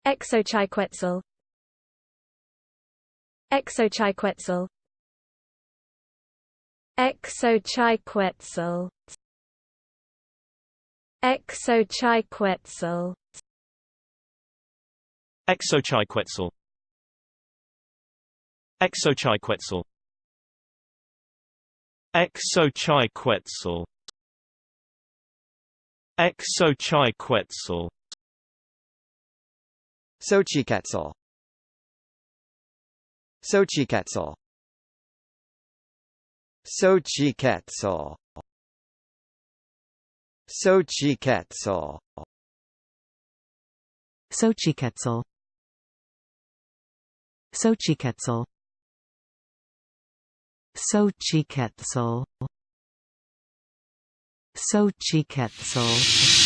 Xochiquetzal. Xochiquetzal. Xochiquetzal. Xochiquetzal. Xochiquetzal. Xochiquetzal. Xochiquetzal. Xochiquetzal. Xochiquetzal. Xochiquetzal. Xochiquetzal. Xochiquetzal. Xochiquetzal. Xochiquetzal. Xochiquetzal. Xochiquetzal.